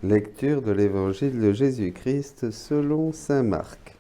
Lecture de l'Évangile de Jésus-Christ selon saint Marc.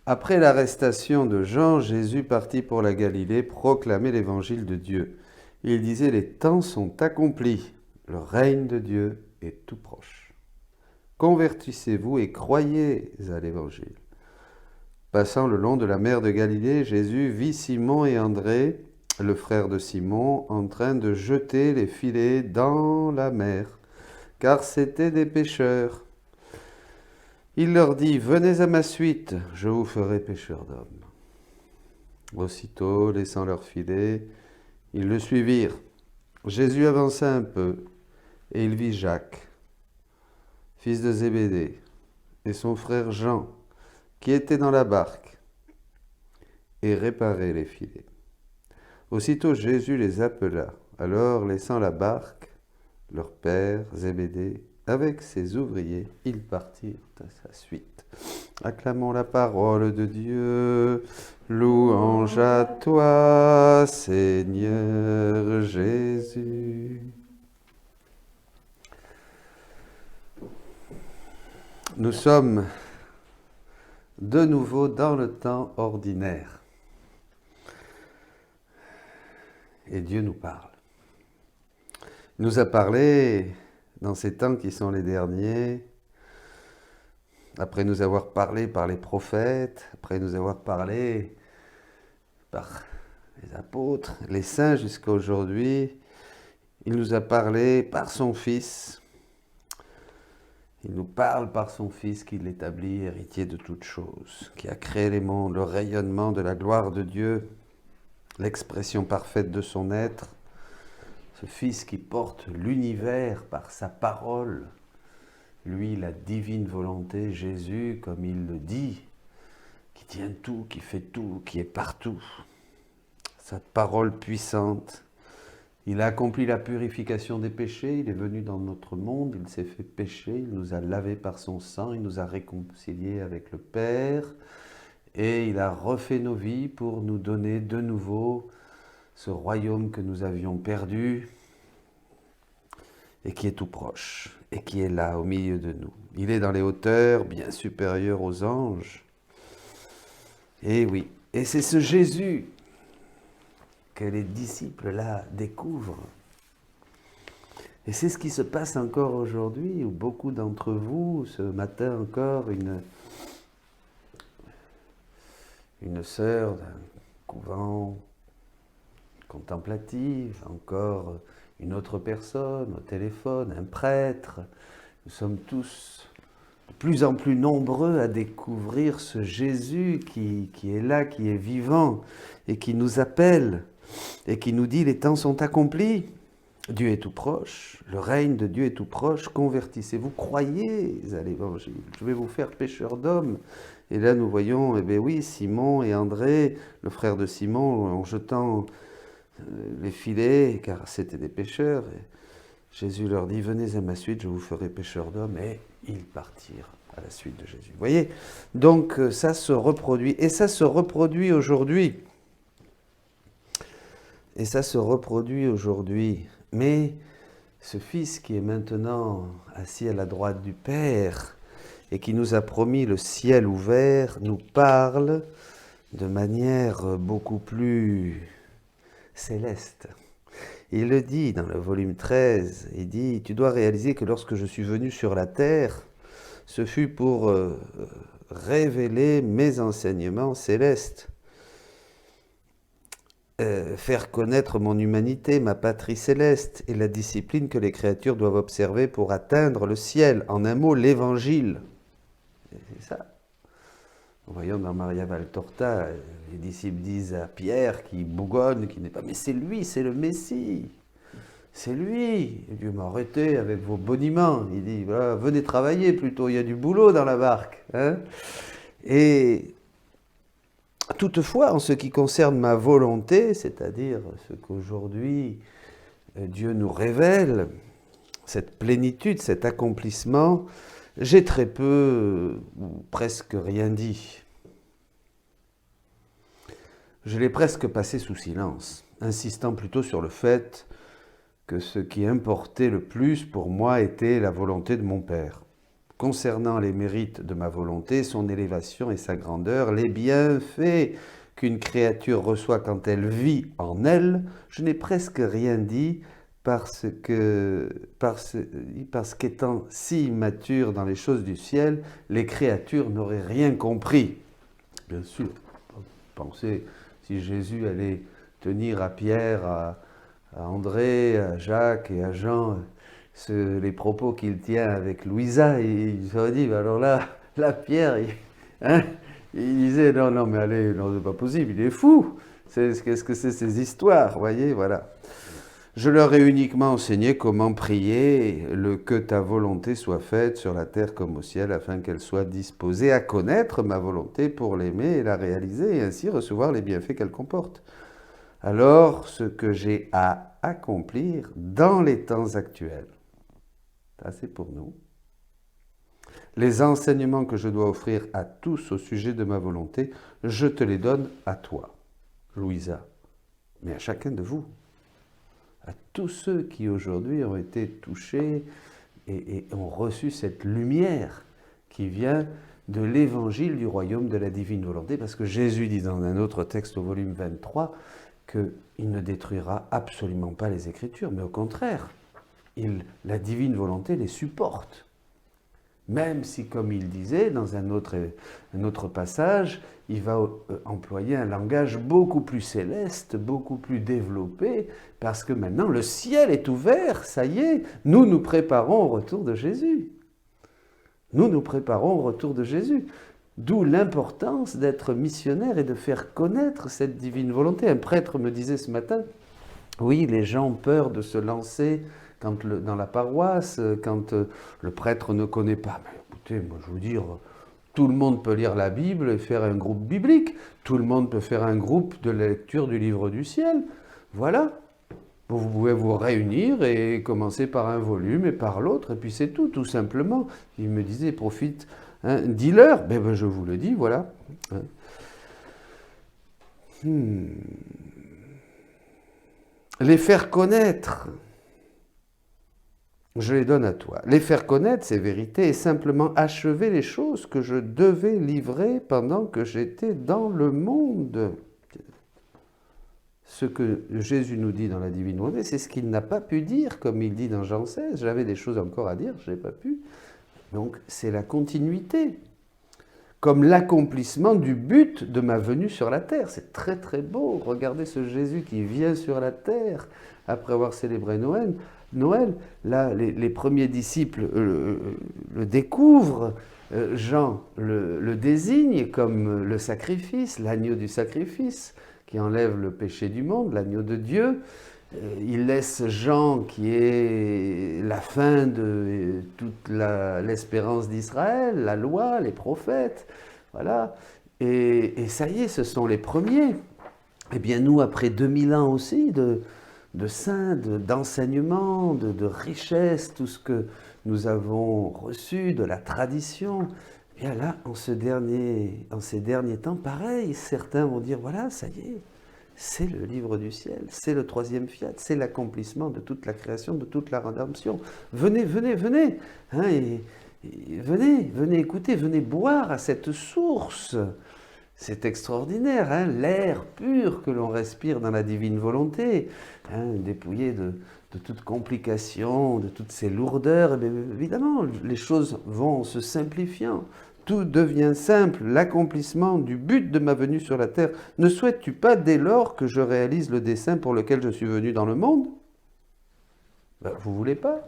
Après l'arrestation de Jean, Jésus partit pour la Galilée proclamer l'Évangile de Dieu. Il disait: les temps sont accomplis, le règne de Dieu est tout proche. Convertissez-vous et croyez à l'Évangile. Passant le long de la mer de Galilée, Jésus vit Simon et André, le frère de Simon, en train de jeter les filets dans la mer, car c'étaient des pêcheurs. Il leur dit: venez à ma suite, je vous ferai pêcheurs d'hommes. Aussitôt, laissant leurs filets, ils le suivirent. Jésus avança un peu, et il vit Jacques, fils de Zébédée, et son frère Jean, qui étaient dans la barque, et réparaient les filets. Aussitôt Jésus les appela. Alors, laissant la barque, leur père Zébédée, avec ses ouvriers, ils partirent à sa suite. Acclamons la parole de Dieu. Louange à toi, Seigneur Jésus. Nous sommes de nouveau dans le temps ordinaire. Et Dieu nous parle. Il nous a parlé dans ces temps qui sont les derniers, après nous avoir parlé par les prophètes, après nous avoir parlé par les apôtres, les saints jusqu'à aujourd'hui. Il nous a parlé par son Fils. Il nous parle par son Fils qui l'établit héritier de toutes choses, qui a créé les mondes, le rayonnement de la gloire de Dieu, l'expression parfaite de son être, ce Fils qui porte l'univers par sa parole, lui, la divine volonté, Jésus, comme il le dit, qui tient tout, qui fait tout, qui est partout. Sa parole puissante. Il a accompli la purification des péchés, il est venu dans notre monde, il s'est fait pécher, il nous a lavés par son sang, il nous a réconciliés avec le Père, et il a refait nos vies pour nous donner de nouveau ce royaume que nous avions perdu, et qui est tout proche, et qui est là, au milieu de nous. Il est dans les hauteurs, bien supérieur aux anges. Et oui, et c'est ce Jésus que les disciples là découvrent. Et c'est ce qui se passe encore aujourd'hui, où beaucoup d'entre vous, ce matin encore, une sœur d'un couvent contemplatif, encore une autre personne au téléphone, un prêtre. Nous sommes tous de plus en plus nombreux à découvrir ce Jésus qui est là, qui est vivant et qui nous appelle et qui nous dit: les temps sont accomplis, Dieu est tout proche, le règne de Dieu est tout proche, convertissez-vous, croyez à l'Évangile, je vais vous faire pêcheurs d'hommes. Et là nous voyons, eh bien oui, Simon et André, le frère de Simon, en jetant les filets, car c'était des pêcheurs. Et Jésus leur dit: venez à ma suite, je vous ferai pêcheurs d'hommes. Et ils partirent à la suite de Jésus. Vous voyez? Donc ça se reproduit. Et ça se reproduit aujourd'hui. Et ça se reproduit aujourd'hui. Mais ce Fils qui est maintenant assis à la droite du Père et qui nous a promis le ciel ouvert, nous parle de manière beaucoup plus céleste. Il le dit dans le volume 13, il dit: tu dois réaliser que lorsque je suis venu sur la terre, ce fut pour révéler mes enseignements célestes, faire connaître mon humanité, ma patrie céleste et la discipline que les créatures doivent observer pour atteindre le ciel. En un mot, l'évangile. Et c'est ça. Voyons dans Maria Valtorta, les disciples disent à Pierre qui bougonne, qui n'est pas: mais c'est lui, c'est le Messie. C'est lui. Et Dieu m'a arrêté avec vos boniments. Il dit: voilà, venez travailler plutôt, il y a du boulot dans la barque. Hein. Et toutefois, en ce qui concerne ma volonté, c'est-à-dire ce qu'aujourd'hui Dieu nous révèle, cette plénitude, cet accomplissement, j'ai très peu ou presque rien dit. Je l'ai presque passé sous silence, insistant plutôt sur le fait que ce qui importait le plus pour moi était la volonté de mon Père. Concernant les mérites de ma volonté, son élévation et sa grandeur, les bienfaits qu'une créature reçoit quand elle vit en elle, je n'ai presque rien dit parce qu'étant si immature dans les choses du ciel, les créatures n'auraient rien compris. Bien sûr, pensez si Jésus allait tenir à Pierre, à André, à Jacques et à Jean les propos qu'il tient avec Louisa, il se dit, alors là Pierre, il disait, non, mais allez, non, c'est pas possible, il est fou. Qu'est-ce que c'est ces histoires, vous voyez, voilà. Je leur ai uniquement enseigné comment prier, que ta volonté soit faite sur la terre comme au ciel, afin qu'elle soit disposée à connaître ma volonté pour l'aimer et la réaliser, et ainsi recevoir les bienfaits qu'elle comporte. Alors, ce que j'ai à accomplir dans les temps actuels, ça c'est pour nous, les enseignements que je dois offrir à tous au sujet de ma volonté, je te les donne à toi, Louisa, mais à chacun de vous, à tous ceux qui aujourd'hui ont été touchés et ont reçu cette lumière qui vient de l'évangile du royaume de la divine volonté, parce que Jésus dit dans un autre texte au volume 23 qu'il ne détruira absolument pas les Écritures, mais au contraire, la divine volonté les supporte. Même si, comme il disait dans un autre passage, il va employer un langage beaucoup plus céleste, beaucoup plus développé, parce que maintenant le ciel est ouvert, ça y est, nous nous préparons au retour de Jésus. Nous nous préparons au retour de Jésus. D'où l'importance d'être missionnaire et de faire connaître cette divine volonté. Un prêtre me disait ce matin, oui, les gens ont peur de se lancer dans la paroisse, quand le prêtre ne connaît pas. Mais écoutez, moi je veux dire, tout le monde peut lire la Bible et faire un groupe biblique. Tout le monde peut faire un groupe de lecture du livre du ciel. Voilà. Vous pouvez vous réunir et commencer par un volume et par l'autre, et puis c'est tout simplement. Il me disait, profite, hein, dis-leur. Ben, je vous le dis, voilà. Les faire connaître. Je les donne à toi. Les faire connaître, ces vérités, et simplement achever les choses que je devais livrer pendant que j'étais dans le monde. Ce que Jésus nous dit dans la Divine Volonté, c'est ce qu'il n'a pas pu dire, comme il dit dans Jean 16. J'avais des choses encore à dire, je n'ai pas pu. Donc c'est la continuité, comme l'accomplissement du but de ma venue sur la terre. C'est très très beau. Regardez ce Jésus qui vient sur la terre après avoir célébré Noël, là, les premiers disciples le découvrent, Jean le désigne comme le sacrifice, l'agneau du sacrifice, qui enlève le péché du monde, l'agneau de Dieu. Il laisse Jean, qui est la fin de toute l'espérance d'Israël, la loi, les prophètes, voilà. Et ça y est, ce sont les premiers. Eh bien nous, après 2000 ans aussi de saints, d'enseignement, de richesse, tout ce que nous avons reçu, de la tradition, eh bien là, en ces derniers temps, pareil, certains vont dire, voilà, ça y est, c'est le livre du ciel, c'est le troisième fiat, c'est l'accomplissement de toute la création, de toute la rédemption. Venez, hein, venez écouter, venez boire à cette source. C'est extraordinaire, hein, l'air pur que l'on respire dans la divine volonté, hein, dépouillé de toute complication, de toutes ces lourdeurs. Et bien, évidemment, les choses vont se simplifiant. Tout devient simple, l'accomplissement du but de ma venue sur la terre. Ne souhaites-tu pas dès lors que je réalise le dessein pour lequel je suis venu dans le monde? Ben, vous ne voulez pas?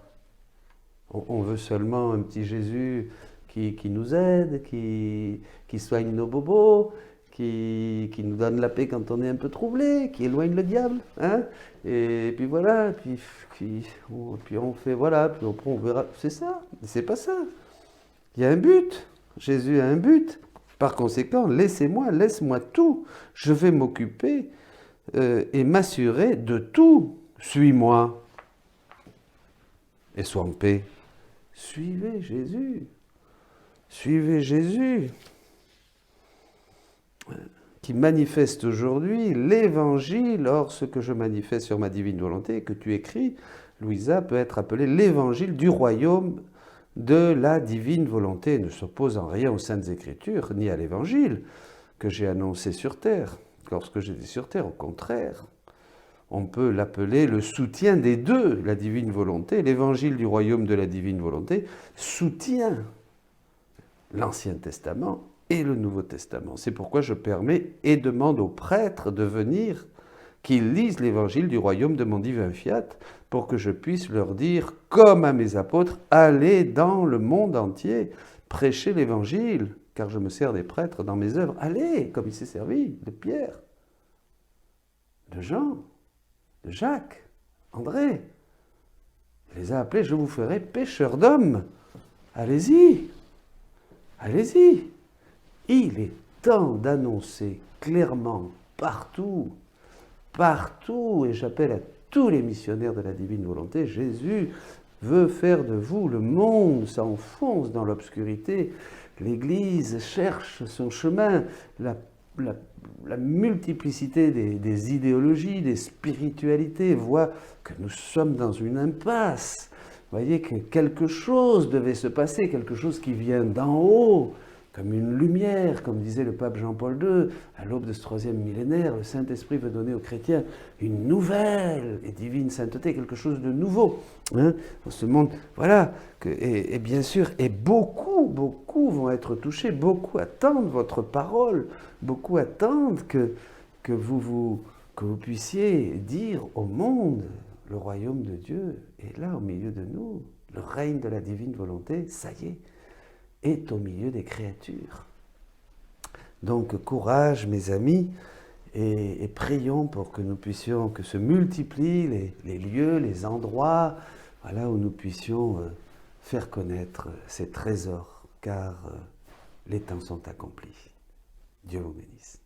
On veut seulement un petit Jésus qui nous aide, qui soigne nos bobos, qui nous donne la paix quand on est un peu troublé, qui éloigne le diable, hein? Et puis voilà, puis on fait, voilà, puis on verra. C'est ça, c'est pas ça. Il y a un but. Jésus a un but. Par conséquent, laisse-moi tout. Je vais m'occuper et m'assurer de tout. Suis-moi et sois en paix. Suivez Jésus. Suivez Jésus, qui manifeste aujourd'hui l'évangile. Or, ce que je manifeste sur ma divine volonté, que tu écris, Louisa, peut être appelé l'évangile du royaume de la divine volonté. Il ne s'oppose en rien aux Saintes Écritures, ni à l'évangile que j'ai annoncé sur terre, lorsque j'étais sur terre. Au contraire, on peut l'appeler le soutien des deux, la divine volonté. L'évangile du royaume de la divine volonté soutient l'Ancien Testament et le Nouveau Testament. C'est pourquoi je permets et demande aux prêtres de venir, qu'ils lisent l'évangile du royaume de mon divin fiat, pour que je puisse leur dire, comme à mes apôtres, allez dans le monde entier, prêchez l'évangile, car je me sers des prêtres dans mes œuvres. Allez, comme il s'est servi de Pierre, de Jean, de Jacques, André. Il les a appelés, je vous ferai pêcheurs d'hommes. Allez-y, allez-y. Il est temps d'annoncer clairement partout, partout, et j'appelle à tous les missionnaires de la divine volonté, Jésus veut faire de vous, le monde s'enfonce dans l'obscurité, l'Église cherche son chemin, la multiplicité des idéologies, des spiritualités voit que nous sommes dans une impasse. Vous voyez que quelque chose devait se passer, quelque chose qui vient d'en haut, comme une lumière, comme disait le pape Jean-Paul II, à l'aube de ce 3e millénaire, le Saint-Esprit veut donner aux chrétiens une nouvelle et divine sainteté, quelque chose de nouveau. Dans ce monde, voilà, et bien sûr, et beaucoup vont être touchés, beaucoup attendent votre parole, beaucoup attendent que vous puissiez dire au monde, le royaume de Dieu est là au milieu de nous, le règne de la divine volonté, ça y est au milieu des créatures. Donc courage mes amis, et prions pour que nous puissions, que se multiplient les lieux, les endroits, voilà, où nous puissions faire connaître ces trésors, car les temps sont accomplis. Dieu vous bénisse.